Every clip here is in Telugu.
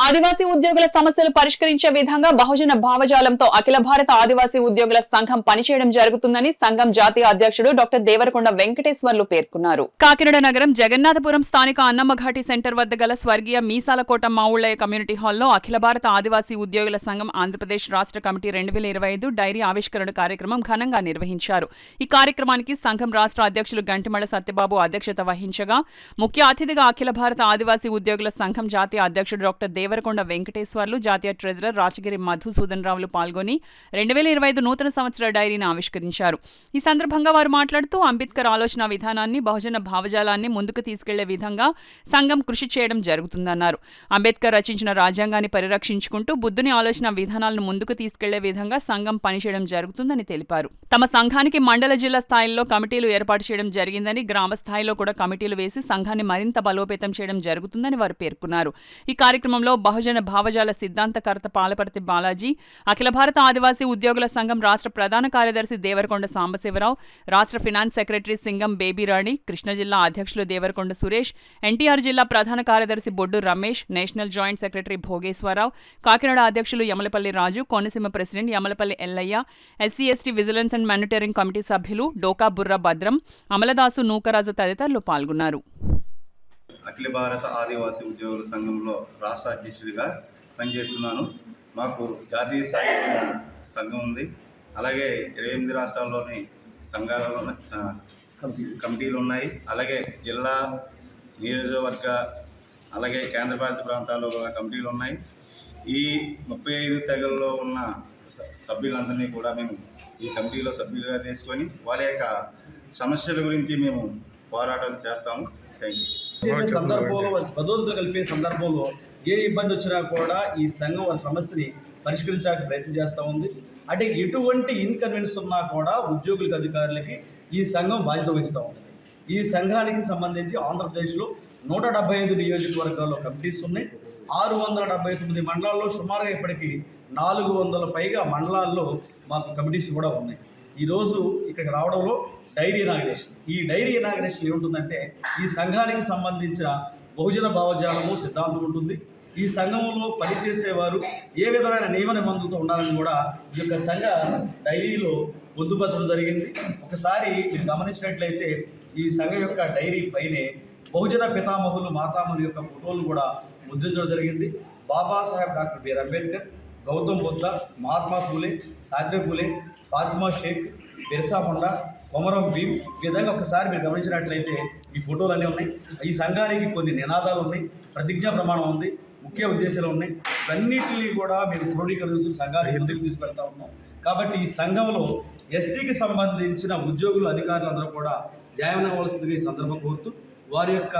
ఆదివాసీ ఉద్యోగుల సమస్యలు పరిష్కరించే విధంగా బహుజన భావజాలంతో అఖిల భారత ఆదివాసీ ఉద్యోగుల సంఘం పనిచేయడం జరుగుతుందని సంఘం జాతీయ అధ్యక్షుడు డాక్టర్ దేవరకొండ వెంకటేశ్వర్లు పేర్కొన్నారు. కాకినాడ నగరం జగన్నాథపురం స్థానిక అన్నమ్మఘాటి సెంటర్ వద్ద గల స్వర్గీయ మీసాలకోట మావుళ్లయ్య కమ్యూనిటీ హాల్లో అఖిల భారత ఆదివాసీ ఉద్యోగుల సంఘం ఆంధ్రప్రదేశ్ రాష్ట్ర కమిటీ 2025 డైరీ ఆవిష్కరణ కార్యక్రమం ఘనంగా నిర్వహించారు. ఈ కార్యక్రమానికి సంఘం రాష్ట్ర అధ్యక్షులు గంటిమళ్ల సత్యబాబు అధ్యక్షత వహించగా ముఖ్య అతిథిగా అఖిల భారత ఆదివాసీ ఉద్యోగుల సంఘం జాతీయ అధ్యక్షుడు డాక్టర్ దేవరకొండ వెంకటేశ్వర్లు, జాతీయ ట్రెజరర్ రాచగిరి మధుసూదన్ రావులు పాల్గొని 2025 నూతన సంవత్సర డైరీని ఆవిష్కరించారు. ఈ సందర్భంగా వారు మాట్లాడుతూ అంబేద్కర్ ఆలోచన విధానాన్ని, బహుజన భావజాలాన్ని ముందుకు తీసుకెళ్లే విధంగా సంఘం కృషి చేయడం జరుగుతుందన్నారు. అంబేద్కర్ రచించిన రాజ్యాంగాన్ని పరిరక్షించుకుంటూ బుద్ధుని ఆలోచన విధానాలను ముందుకు తీసుకెళ్లే విధంగా సంఘం పనిచేయడం జరుగుతుందని తెలిపారు. తమ సంఘానికి మండల, జిల్లా స్థాయిల్లో కమిటీలు ఏర్పాటు చేయడం జరిగిందని, గ్రామ స్థాయిలో కూడా కమిటీలు వేసి సంఘాన్ని మరింత బలోపేతం చేయడం జరుగుతుందని వారు పేర్కొన్నారు. ఈ కార్యక్రమంలో బహుజన భావజాల సిద్ధాంతకర్త పాలపర్తి బాలాజీ, అఖిల భారత ఆదివాసీ ఉద్యోగుల సంఘం రాష్ట్ర ప్రధాన కార్యదర్శి దేవరకొండ సాంబశివరావు, రాష్ట్ర ఫినాన్స్ సెక్రటరీ సింగం బేబీరాణి, కృష్ణా జిల్లా అధ్యక్షులు దేవరకొండ సురేష్, ఎన్టీఆర్ జిల్లా ప్రధాన కార్యదర్శి Boddu Ramesh, national joint secretary Bhogeswara Rao, Kakinada అధ్యక్షులు Yamalapalli Raju, Konaseema president Yamalapalli Ellaiah, SC ST vigilance and monitoring committee సభ్యులు డోకా బుర్ర భద్రం, అమలదాసు నూకరాజు తదితరులు పాల్గొన్నారు. అఖిల భారత ఆదివాసీ ఉద్యోగుల సంఘంలో రాష్ట్ర అధ్యక్షుడిగా పనిచేస్తున్నాను. మాకు జాతీయ స్థాయి సంఘం ఉంది. అలాగే 28 రాష్ట్రాల్లోని సంఘాలలో కమిటీలు ఉన్నాయి. అలాగే జిల్లా, నియోజకవర్గ, అలాగే కేంద్రపాలిత ప్రాంతాల్లో కమిటీలు ఉన్నాయి. ఈ 35 తెగల్లో ఉన్న సభ్యులందరినీ కూడా మేము ఈ కమిటీలో సభ్యులుగా తీసుకొని వారి యొక్క సమస్యల గురించి మేము పోరాటం చేస్తాము. Thank you. సందర్భంలో భద్రత కలిపే సందర్భంలో ఏ ఇబ్బంది వచ్చినా కూడా ఈ సంఘం ఆ సమస్యని పరిష్కరించడానికి ప్రయత్నం చేస్తూ ఉంది. అంటే ఎటువంటి ఇన్కన్వీనియన్స్ ఉన్నా కూడా ఉద్యోగులకు, అధికారులకి ఈ సంఘం బాధ్యత వహిస్తూ ఉంటుంది. ఈ సంఘానికి సంబంధించి ఆంధ్రప్రదేశ్లో 175 నియోజకవర్గాల్లో కమిటీస్ ఉన్నాయి. 679 మండలాల్లో సుమారుగా ఇప్పటికీ 400 పైగా మండలాల్లో మాకు కమిటీస్ కూడా ఉన్నాయి. ఈరోజు ఇక్కడికి రావడంలో డైరీ ఇనాగ్రేషన్. ఈ డైరీ ఇనాగ్రేషన్ ఏముంటుందంటే ఈ సంఘానికి సంబంధించిన బహుజన భావజాలము సిద్ధాంతం ఉంటుంది. ఈ సంఘంలో పనిచేసేవారు ఏ విధమైన నియమ నిబంధనలతో ఉండాలని కూడా ఈ యొక్క సంఘ డైరీలో పొందుపరచడం జరిగింది. ఒకసారి మీరు గమనించినట్లయితే ఈ సంఘం యొక్క డైరీ పైనే బహుజన పితామహులు, మాతామహుల యొక్క ఫోటోలను కూడా ముద్రించడం జరిగింది. బాబాసాహెబ్ డాక్టర్ బిఆర్ అంబేద్కర్, గౌతమ్ బుద్ధ, మహాత్మా ఫూలే, సావిత్రి ఫూలే, ఫాతిమా షేక్, బిర్సా ముండా, కొమరం భీం, ఈ విధంగా ఒకసారి మీరు గమనించినట్లయితే ఈ ఫోటోలు అన్నీ ఉన్నాయి. ఈ సంఘానికి కొన్ని నినాదాలు ఉన్నాయి, ప్రతిజ్ఞా ప్రమాణం ఉంది, ముఖ్య ఉద్దేశాలు ఉన్నాయి. ఇవన్నిటిని కూడా మీరు క్రోడీకరించి సంఘానికి ముందుకు తీసుకెళ్తా ఉన్నాం. కాబట్టి ఈ సంఘంలో ఎస్టీకి సంబంధించిన ఉద్యోగులు, అధికారులు అందరూ కూడా జాయిన్ అవ్వాల్సిందిగా ఈ సందర్భం కోరుతూ వారి యొక్క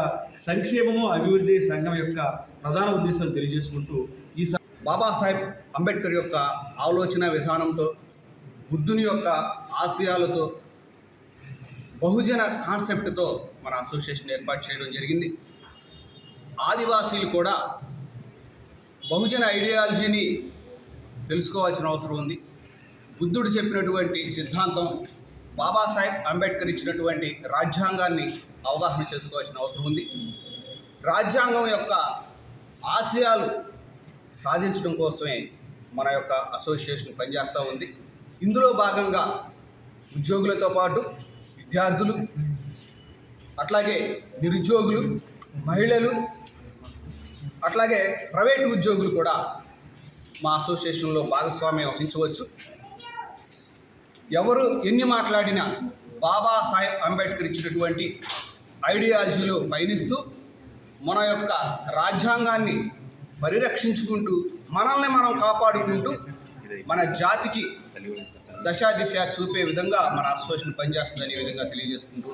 సంక్షేమము, అభివృద్ధి సంఘం యొక్క ప్రధాన ఉద్దేశాలు తెలియజేసుకుంటూ ఈ బాబాసాహెబ్ అంబేద్కర్ యొక్క ఆలోచన విధానంతో, బుద్ధుని యొక్క ఆశయాలతో, బహుజన కాన్సెప్ట్తో మన అసోసియేషన్ ఏర్పాటు చేయడం జరిగింది. ఆదివాసీలు కూడా బహుజన ఐడియాలజీని తెలుసుకోవాల్సిన అవసరం ఉంది. బుద్ధుడు చెప్పినటువంటి సిద్ధాంతం, బాబాసాహెబ్ అంబేద్కర్ ఇచ్చినటువంటి రాజ్యాంగాన్ని అవగాహన చేసుకోవాల్సిన అవసరం ఉంది. రాజ్యాంగం యొక్క ఆశయాలు సాధించడం కోసమే మన యొక్క అసోసియేషన్ పనిచేస్తూ ఉంది. ఇందులో భాగంగా ఉద్యోగులతో పాటు విద్యార్థులు, అట్లాగే నిరుద్యోగులు, మహిళలు, అట్లాగే ప్రైవేటు ఉద్యోగులు కూడా మా అసోసియేషన్లో భాగస్వామ్యం వహించవచ్చు. ఎవరు ఎన్ని మాట్లాడినా బాబాసాహెబ్ అంబేద్కర్ ఇచ్చినటువంటి ఐడియాలజీలో పయనిస్తూ మన యొక్క రాజ్యాంగాన్ని పరిరక్షించుకుంటూ, మనల్ని మనం కాపాడుకుంటూ, మన జాతికి దశ దిశ చూపే విధంగా మన అసోసియేషన్ పనిచేస్తుందనే విధంగా తెలియజేసుకుంటున్నాను.